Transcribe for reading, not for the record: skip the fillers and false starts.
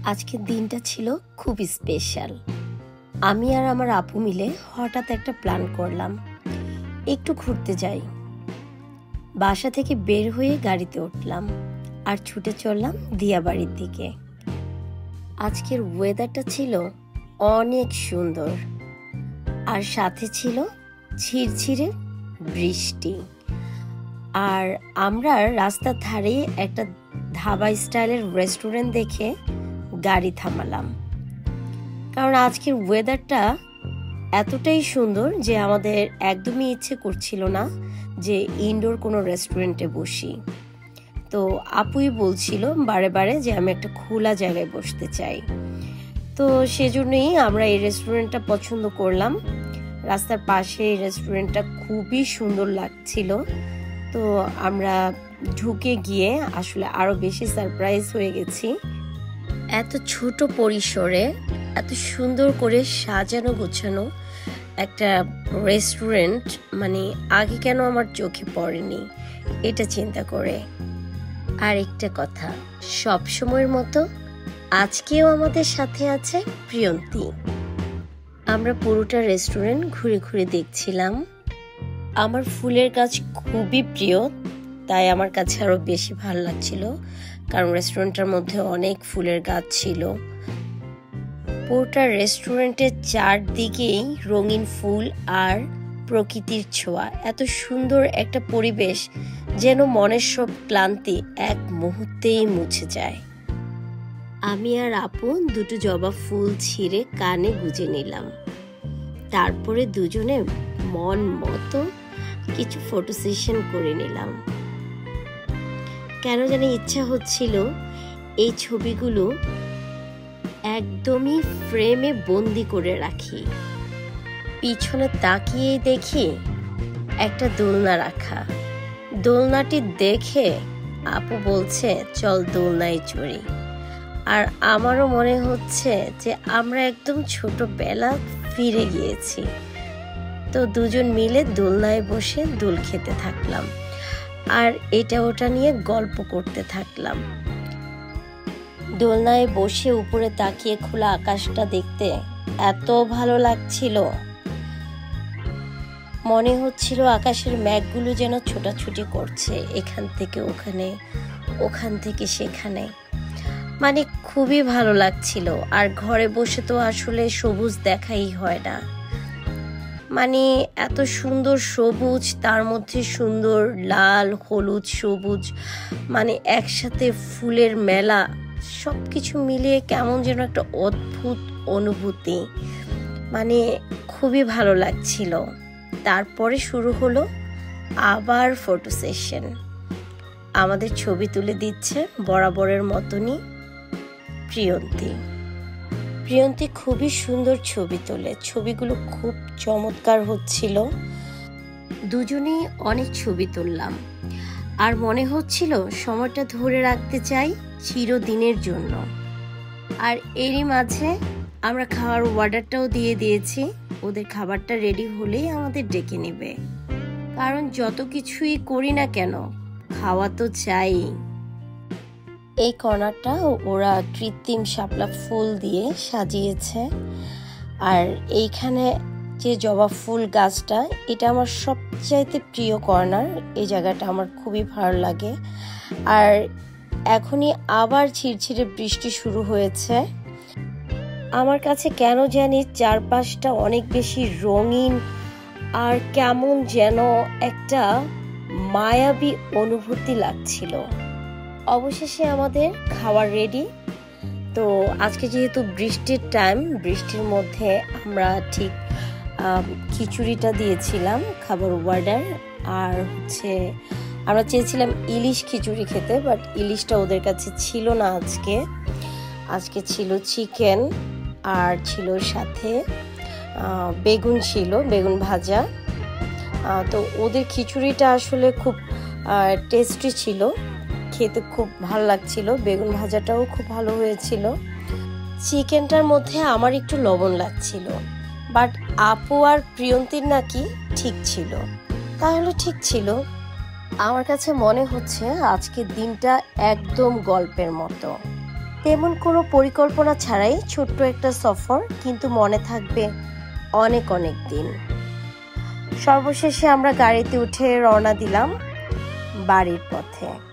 আজকের দিনটা ছিল খুব স্পেশাল। আমি আর আমার আপু মিলে হঠাৎ একটা প্ল্যান করলাম, একটু ঘুরতে যাই। বাসা থেকে বের হয়ে গাড়িতে উঠলাম আর ছুটে চললাম দিয়াবাড়ির দিকে। আজকের ওয়েদারটা ছিল অনেক সুন্দর, আর সাথে ছিল ঝিরঝিরে বৃষ্টি। আর আমরা রাস্তার ধারে একটা ধাবা স্টাইলের রেস্টুরেন্ট দেখে গাড়ি থামালাম, কারণ আজকের ওয়েদারটা এতটাই সুন্দর যে আমাদের একদমই ইচ্ছে করছিল না যে ইনডোর কোনো রেস্টুরেন্টে বসি। তো আপুই বলছিল বারে বারে যে আমি একটা খোলা জায়গায় বসতে চাই। তো সেজন্যই আমরা এই রেস্টুরেন্টটা পছন্দ করলাম। রাস্তার পাশে এই রেস্টুরেন্টটা খুবই সুন্দর লাগছিল। তো আমরা ঢুকে গিয়ে আসলে আরো বেশি সারপ্রাইজ হয়ে গেছি। এত ছোট পরিসরে এত সুন্দর করে সাজানো গোছানো একটা রেস্টুরেন্ট মানে আগে কেন আমার চোখে পড়েনি, এটা চিন্তা করে। আর একটা কথা, সব সময়ের মতো আজকেও আমাদের সাথে আছে প্রিয়ন্তী। আমরা পুরোটা রেস্টুরেন্ট ঘুরে ঘুরে দেখছিলাম। আমার ফুলের গাছ খুবই প্রিয়, তাই আমার কাছে আরো বেশি ভালো লাগছিল, কারণ রেস্টুরেন্টের মধ্যে অনেক ফুলের গাছ ছিল। পুরোটা রেস্টুরেন্টের চারদিকেই রঙিন ফুল আর প্রকৃতির ছোঁয়া। এত সুন্দর একটা পরিবেশ, যেন মনের সব ক্লান্তি এক মুহূর্তেই মুছে যায়। আমি আর আপু দুটো জবা ফুল ছিঁড়ে কানে গুজে নিলাম। তারপরে দুজনে মন মতো কিছু ফটো সেশন করে নিলাম। কেন জানি ইচ্ছা হচ্ছিল এই ছবিগুলো একদমই ফ্রেমে বন্দি করে রাখি। পিছনে তাকিয়ে দেখি একটা দোলনা রাখা। দোলনাটি দেখে আপু বলছে চল দোলনায় চড়ি। আর আমারও মনে হচ্ছে যে আমরা একদম ছোটবেলা ফিরে গিয়েছি। তো দুজন মিলে দোলনায় বসে দোল খেতে থাকলাম আর এটা ওটা নিয়ে গল্প করতে থাকলাম। দোলনায় বসে উপরে তাকিয়ে খোলা আকাশটা দেখতে এত ভালো লাগছিল। মনে হচ্ছিল আকাশের মেঘগুলো যেন ছোটাছুটি করছে, এখান থেকে ওখানে, ওখান থেকে সেখানে। মানে খুবই ভালো লাগছিল। আর ঘরে বসে তো আসলে সবুজ দেখাই হয় না। মানে এত সুন্দর সবুজ, তার মধ্যে সুন্দর লাল হলুদ সবুজ, মানে একসাথে ফুলের মেলা, সবকিছু মিলিয়ে কেমন যেন একটা অদ্ভুত অনুভূতি। মানে খুবই ভালো লাগছিল। তারপরে শুরু হলো আবার ফটো সেশন। আমাদের ছবি তুলে দিচ্ছে বরাবরের মতনই প্রিয়ন্তী। প্রিয়ন্তী খুবই সুন্দর ছবি তোলে, ছবিগুলো খুব চমৎকার হচ্ছিল। দুজনেই অনেক ছবি তুললাম আর মনে হচ্ছিল সময়টা ধরে রাখতে চাই চিরদিনের জন্য। আর এরই মাঝে আমরা খাওয়ার অর্ডারটাও দিয়ে দিয়েছি। ওদের খাবারটা রেডি হলেই আমাদের ডেকে নেবে, কারণ যত কিছুই করি না কেন খাওয়া তো চাই। এই কর্নারটা ওরা কৃত্রিম শাপলা ফুল দিয়ে সাজিয়েছে। আর এইখানে যে জবা ফুল গাছটা, এটা আমার সবচাইতে প্রিয় কর্নার। এই জায়গাটা আমার খুবই ভালো লাগে। আর এখনই আবার ঝিরঝিরে বৃষ্টি শুরু হয়েছে। আমার কাছে কেন জানি চারপাশটা অনেক বেশি রঙিন আর কেমন যেন একটা মায়াবী অনুভূতি লাগছিল। অবশেষে আমাদের খাবার রেডি। তো আজকে যেহেতু বৃষ্টির টাইম, বৃষ্টির মধ্যে আমরা ঠিক খিচুড়িটা দিয়েছিলাম খাবার অর্ডার। আর হচ্ছে আমরা চেয়েছিলাম ইলিশ খিচুড়ি খেতে, বাট ইলিশটা ওদের কাছে ছিল না। আজকে ছিল চিকেন, আর ছিল সাথে বেগুন, ছিল বেগুন ভাজা। তো ওদের খিচুড়িটা আসলে খুব টেস্টি ছিল, খেতে খুব ভালো লাগছিল। বেগুন ভাজাটাও খুব ভালো হয়েছিল। চিকেনটার মধ্যে আমার একটু লবণ লাগছিল, বাট আপু আর প্রিয়ন্তীর নাকি ঠিক ছিল। তাহলে ঠিক ছিল। আমার কাছে মনে হচ্ছে আজকের দিনটা একদম গল্পের মতো। তেমন কোনো পরিকল্পনা ছাড়াই ছোট্ট একটা সফর, কিন্তু মনে থাকবে অনেক অনেক দিন। সর্বশেষে আমরা গাড়িতে উঠে রওনা দিলাম বাড়ির পথে।